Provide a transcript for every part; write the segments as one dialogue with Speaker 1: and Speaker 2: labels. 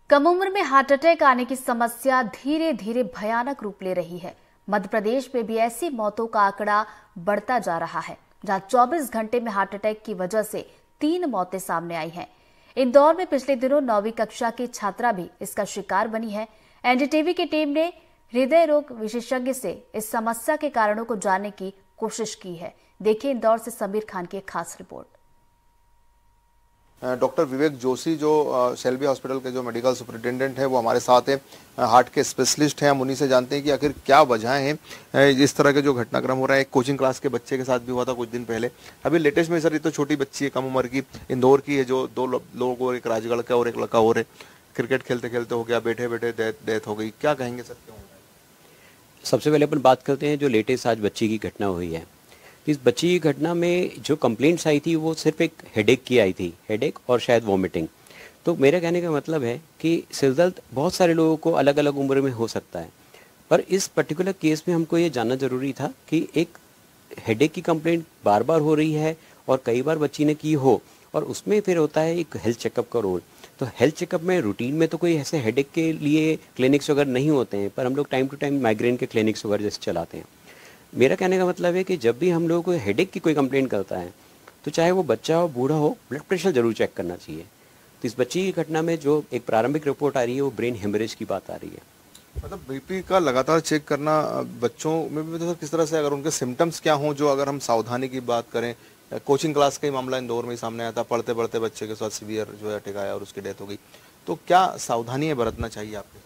Speaker 1: कम उम्र में heart attack आने की समस्या धीरे धीरे भयानक रूप ले रही है। मध्य प्रदेश में भी ऐसी मौतों का आंकड़ा बढ़ता जा रहा है, जहां 24 घंटे में हार्ट अटैक की वजह से 3 मौतें सामने आई हैं। इंदौर में पिछले दिनों 9वीं कक्षा की छात्रा भी इसका शिकार बनी है। एनडीटीवी की टीम ने हृदय रोग विशेषज्ञ से इस समस्या के कारणों को जानने की कोशिश की है। देखिए इंदौर से समीर खान की एक खास रिपोर्ट।
Speaker 2: डॉक्टर विवेक जोशी जो शेल्बी हॉस्पिटल के जो मेडिकल सुपरिटेंडेंट है वो हमारे साथ हैं, हार्ट के स्पेशलिस्ट हैं। हम उन्हीं से जानते हैं कि आखिर क्या वजह है इस तरह के जो घटनाक्रम हो रहा है। एक कोचिंग क्लास के बच्चे के साथ भी हुआ था कुछ दिन पहले। अभी लेटेस्ट में सर ये तो छोटी बच्ची है, कम उम्र की, इंदौर की है, जो 2 लोग और एक राजगढ़ का और एक लड़का और है। क्रिकेट खेलते खेलते हो गया, बैठे बैठे डेथ हो गई। क्या कहेंगे सर, क्यों?
Speaker 3: सबसे पहले अपन बात करते हैं जो लेटेस्ट आज बच्ची की घटना हुई है। इस बच्ची की घटना में जो कंप्लेंट्स आई थी वो सिर्फ एक हेडेक की आई थी, हेडेक और शायद वॉमिटिंग। तो मेरा कहने का मतलब है कि सिर दर्द बहुत सारे लोगों को अलग अलग उम्र में हो सकता है, पर इस पर्टिकुलर केस में हमको ये जानना ज़रूरी था कि एक हेडेक की कंप्लेंट बार बार हो रही है और कई बार बच्ची ने की हो, और उसमें फिर होता है एक हेल्थ चेकअप का रोल। तो हेल्थ चेकअप में रूटीन में तो कोई ऐसे हेडेक के लिए क्लिनिक्स वगैरह नहीं होते हैं, पर हम लोग टाइम टू टाइम माइग्रेन के क्लिनिक्स वगैरह जैसे चलाते हैं। मेरा कहने का मतलब है कि जब भी हम लोगों को हेडेक की कोई कंप्लेंट करता है तो चाहे वो बच्चा हो बूढ़ा हो, ब्लड प्रेशर जरूर चेक करना चाहिए। तो इस बच्ची की घटना में जो एक प्रारंभिक रिपोर्ट आ रही है वो ब्रेन हेमरेज की बात आ रही है।
Speaker 2: मतलब बीपी का लगातार चेक करना बच्चों में भी तो किस तरह से, अगर उनके सिम्टम्स क्या हों, जो अगर हम सावधानी की बात करें। कोचिंग क्लास का ही मामला इंदौर में ही सामने आया था, पढ़ते पढ़ते बच्चे के साथ सीवियर जो है अटैक आया और उसकी डेथ हो गई। तो क्या सावधानी बरतना चाहिए आपके साथ?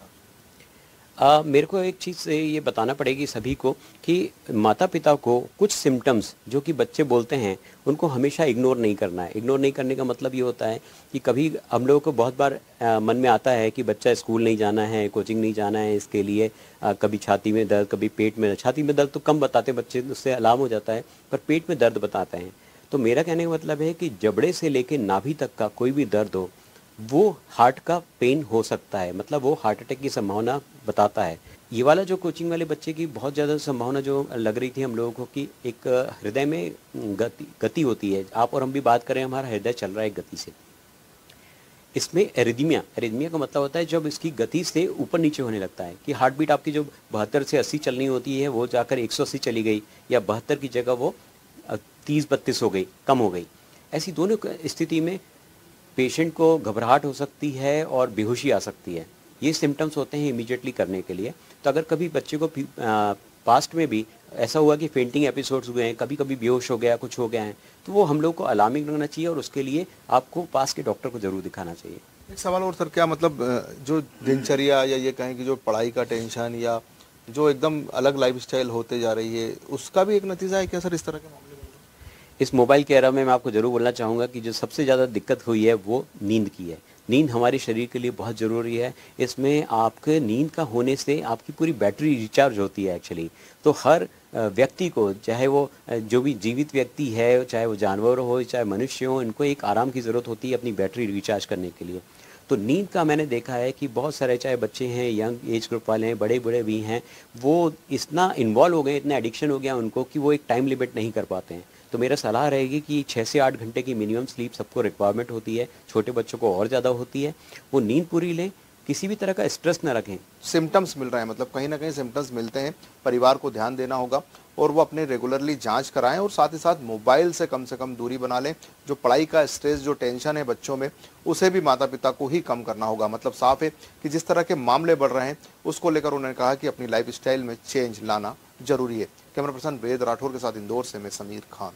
Speaker 3: मेरे को एक चीज़ से ये बताना पड़ेगी सभी को कि माता पिता को कुछ सिम्टम्स जो कि बच्चे बोलते हैं उनको हमेशा इग्नोर नहीं करना है। इग्नोर नहीं करने का मतलब ये होता है कि कभी हम लोगों को बहुत बार मन में आता है कि बच्चा स्कूल नहीं जाना है, कोचिंग नहीं जाना है, इसके लिए कभी छाती में दर्द, कभी पेट में। छाती में दर्द तो कम बताते बच्चे, उससे अलार्म हो जाता है, पर पेट में दर्द बताते हैं। तो मेरा कहने का मतलब है कि जबड़े से लेकर नाभि तक का कोई भी दर्द हो वो हार्ट का पेन हो सकता है, मतलब वो हार्ट अटैक की संभावना बताता है। ये वाला जो कोचिंग वाले बच्चे की बहुत ज़्यादा संभावना जो लग रही थी हम लोगों को कि एक हृदय में गति होती है। आप और हम भी बात करें, हमारा हृदय चल रहा है गति से। इसमें एरिदमिया का मतलब होता है जब इसकी गति से ऊपर नीचे होने लगता है, कि हार्ट बीट आपकी जो 72 से 80 चलनी होती है वो जाकर 180 चली गई, या 72 की जगह वो 30-32 हो गई, कम हो गई। ऐसी दोनों स्थिति में पेशेंट को घबराहट हो सकती है और बेहोशी आ सकती है। ये सिम्टम्स होते हैं इमीडिएटली करने के लिए। तो अगर कभी बच्चे को पास्ट में भी ऐसा हुआ कि फेंटिंग एपिसोड्स हुए हैं, कभी कभी बेहोश हो गया, कुछ हो गया है, तो वो हम लोग को अलार्मिंग रखना चाहिए और उसके लिए आपको पास के डॉक्टर को जरूर दिखाना चाहिए।
Speaker 2: एक सवाल और सर, क्या मतलब जो दिनचर्या या ये कहें कि जो पढ़ाई का टेंशन या जो एकदम अलग लाइफस्टाइल होते जा रही है, उसका भी एक नतीजा है क्या सर इस तरह के मामले में?
Speaker 3: इस मोबाइल के एरा में मैं आपको ज़रूर बोलना चाहूँगा कि जो सबसे ज़्यादा दिक्कत हुई है वो नींद की है। नींद हमारे शरीर के लिए बहुत ज़रूरी है। इसमें आपके नींद का होने से आपकी पूरी बैटरी रिचार्ज होती है एक्चुअली। तो हर व्यक्ति को, चाहे वो जो भी जीवित व्यक्ति है, चाहे वो जानवर हो, चाहे मनुष्य हो, इनको एक आराम की ज़रूरत होती है अपनी बैटरी रिचार्ज करने के लिए। तो नींद का मैंने देखा है कि बहुत सारे, चाहे बच्चे हैं, यंग एज ग्रुप वाले हैं, बड़े बड़े भी हैं, वो इतना इन्वॉल्व हो गए, इतना एडिक्शन हो गया उनको कि वो एक टाइम लिमिट नहीं कर पाते हैं। तो मेरा सलाह रहेगी कि 6 से 8 घंटे की मिनिमम स्लीप सबको रिक्वायरमेंट होती है, छोटे बच्चों को और ज़्यादा होती है। वो नींद पूरी लें, किसी भी तरह का स्ट्रेस न रखें।
Speaker 2: सिम्टम्स मिल रहे हैं, मतलब कहीं ना कहीं सिम्टम्स मिलते हैं, परिवार को ध्यान देना होगा और वो अपने रेगुलरली जांच कराएं और साथ ही साथ मोबाइल से कम दूरी बना लें। जो पढ़ाई का स्ट्रेस, जो टेंशन है बच्चों में, उसे भी माता पिता को ही कम करना होगा। मतलब साफ है कि जिस तरह के मामले बढ़ रहे हैं उसको लेकर उन्होंने कहा कि अपनी लाइफ स्टाइल में चेंज लाना जरूरी है। कैमरा पर्सन वेद राठौर के साथ इंदौर से मैं समीर खान।